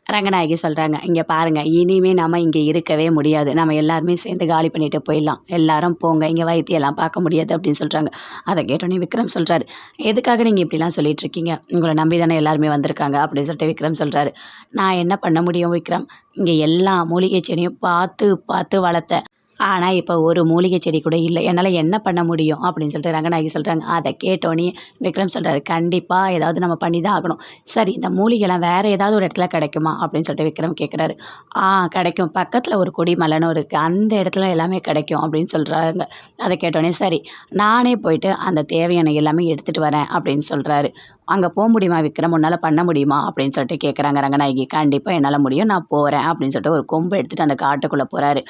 ரங்கநாயகி சொல்கிறாங்க, இங்கே பாருங்கள், இனிமே நம்ம இங்கே இருக்கவே முடியாது, நம்ம எல்லாருமே சேர்ந்து காலி பண்ணிட்டு போயிடலாம், எல்லாரும் போங்க, இங்கே வைத்தியெல்லாம் பார்க்க முடியாது அப்படின்னு சொல்கிறாங்க. அதை கேட்டோன்னே விக்ரம் சொல்கிறாரு, எதுக்காக நீங்கள் இப்படிலாம் சொல்லிட்டு இருக்கீங்க, உங்களை நம்பி தானே எல்லாருமே வந்திருக்காங்க அப்படின்னு சொல்லிட்டு விக்ரம் சொல்கிறாரு. நான் என்ன பண்ண முடியும் விக்ரம், இங்கே எல்லா மூலிகை செடியும் பார்த்து பார்த்து வளர்த்தேன், ஆனால் இப்போ ஒரு மூலிகை செடி கூட இல்லை, என்னால் என்ன பண்ண முடியும் அப்படின்னு சொல்லிட்டு ரங்கநாயகி சொல்கிறாங்க. அதை கேட்டோன்னே விக்ரம் சொல்கிறாரு, கண்டிப்பாக ஏதாவது நம்ம பண்ணி தான் ஆகணும். சரி, இந்த மூலிகைலாம் வேறு ஏதாவது ஒரு இடத்துல கிடைக்குமா அப்படின்னு சொல்லிட்டு விக்ரம் கேட்குறாரு. கிடைக்கும், பக்கத்தில் ஒரு கொடிமலைன்னு இருக்குது, அந்த இடத்துல எல்லாமே கிடைக்கும் அப்படின்னு சொல்கிறாங்க. அதை கேட்டோன்னே சரி, நானே போயிட்டு அந்த தேவையான எல்லாமே எடுத்துகிட்டு வரேன் அப்படின்னு சொல்கிறாரு. அங்கே போக முடியுமா விக்ரம், உன்னால் பண்ண முடியுமா அப்படின்னு சொல்லிட்டு கேட்குறாங்க ரங்கநாயகி. கண்டிப்பாக என்னால் முடியும், நான் போகிறேன் அப்படின்னு சொல்லிட்டு ஒரு கொம்பு எடுத்துகிட்டு அந்த காட்டுக்குள்ளே போகிறாரு.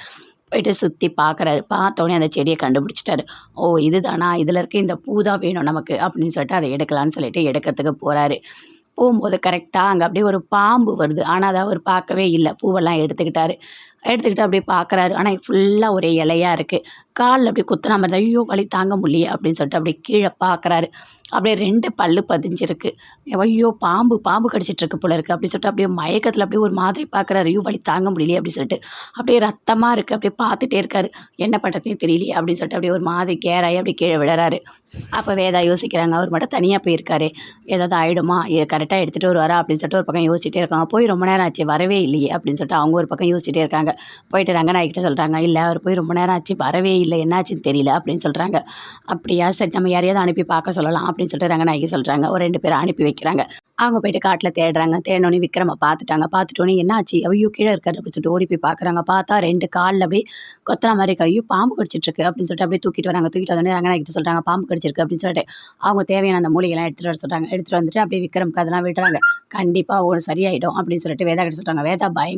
போயிட்டு சுற்றி பார்க்குறாரு. பார்த்தோன்னே அந்த செடியை கண்டுபிடிச்சிட்டாரு. ஓ, இதுதானா, இதில் இருக்க இந்த பூ தான் வேணும் நமக்கு அப்படின்னு சொல்லிட்டு அதை எடுக்கலான்னு சொல்லிட்டு எடுக்கிறதுக்கு போகிறாரு. போகும்போது கரெக்டாக அங்கே அப்படியே ஒரு பாம்பு வருது. ஆனால் அதை அவர் பார்க்கவே இல்லை. பூவெல்லாம் எடுத்துக்கிட்டாரு. எடுத்துக்கிட்டு அப்படியே பார்க்குறாரு. ஆனால் ஃபுல்லாக ஒரே இலையாக இருக்குது. காலில் அப்படியே குத்துன மாதிரி, ஐயோ வலி தாங்க முடியலையே அப்படின்னு சொல்லிட்டு அப்படியே கீழே பார்க்குறாரு. அப்படியே 2 பல்லு பதிஞ்சிருக்கு. ஐயோ பாம்பு பாம்பு கடிச்சிட்ருக்கு போல இருக்குது அப்படின்னு சொல்லிட்டு அப்படியே மயக்கத்தில் அப்படியே ஒரு மாதிரி பார்க்குறாரு. ஐயோ வலி தாங்க முடியலையே அப்படின்னு சொல்லிட்டு அப்படியே ரத்தமாக இருக்குது. அப்படியே பார்த்துட்டே இருக்காரு. என்ன பண்ணுறதுனே தெரியலையே அப்படின்னு சொல்லிட்டு அப்படியே ஒரு மாதிரி கேராகி அப்படியே கீழே விழுறாரு. அப்போ வேதா யோசிக்கிறாங்க, அவர் மட்டும் தனியாக போயிருக்காரு, ஏதாவது ஆகிடுமா, இதை கரெக்டாக எடுத்துகிட்டு வருவாரா அப்படின்னு சொல்லிட்டு ஒரு பக்கம் யோசிச்சுட்டே இருக்காங்க. போய் ரொம்ப நேரம் ஆச்சு, வரவே இல்லையே அப்படின்னு சொல்லிட்டு அவங்க ஒரு பக்கம் யோசிச்சுட்டே இருக்காங்க. போயிட்டு ரங்கநாயகிட்ட சொல்கிறாங்க, இல்லை அவர் போய் ரொம்ப நேரம் ஆச்சு, வரவே இல்லை, என்னாச்சுன்னு தெரியல அப்படின்னு சொல்கிறாங்க. அப்படியா, சரி நம்ம யாரையாவது அனுப்பி பார்க்க சொல்லலாம் அப்படின்னு சொல்லிட்டு ரங்கநாயகி சொல்கிறாங்க. ஒரு 2 பேரை அனுப்பி வைக்கிறாங்க. அவங்க போயிட்டு காட்டில் தேடுறாங்க. தேடினோடனே விக்ரமை பார்த்துட்டாங்க. பார்த்துட்டோன்னே என்னாச்சு, ஐயோ கீழே இருக்காரு அப்படின்னு சொல்லிட்டு ஓடி போய் பார்க்குறாங்க. பார்த்தா 2 காலில் அப்படியே கொத்துற மாதிரி இருக்கு. ஐயோ பாம்பு கடிச்சிட்ருக்கு அப்படின்னு சொல்லிட்டு அப்படியே தூக்கிட்டு வராங்க. தூக்கிட்டு வந்தோடனே ரங்கநாயகிட்ட சொல்கிறாங்க, பாம்பு கடிச்சிருக்கு அப்படின்னு சொல்லிட்டு அவங்க தேவையான அந்த மூலிகைலாம் எடுத்துகிட்டு வர சொல்கிறாங்க. எடுத்துகிட்டு வந்துட்டு அப்படியே விக்ரமுக்கு அதெல்லாம் விடுறாங்க. கண்டிப்பாக ஒரு சரியாயிடும் அப்படின்னு சொல்லிட்டு வேதா கிட்ட சொல்கிறாங்க. வேதா பயங்கர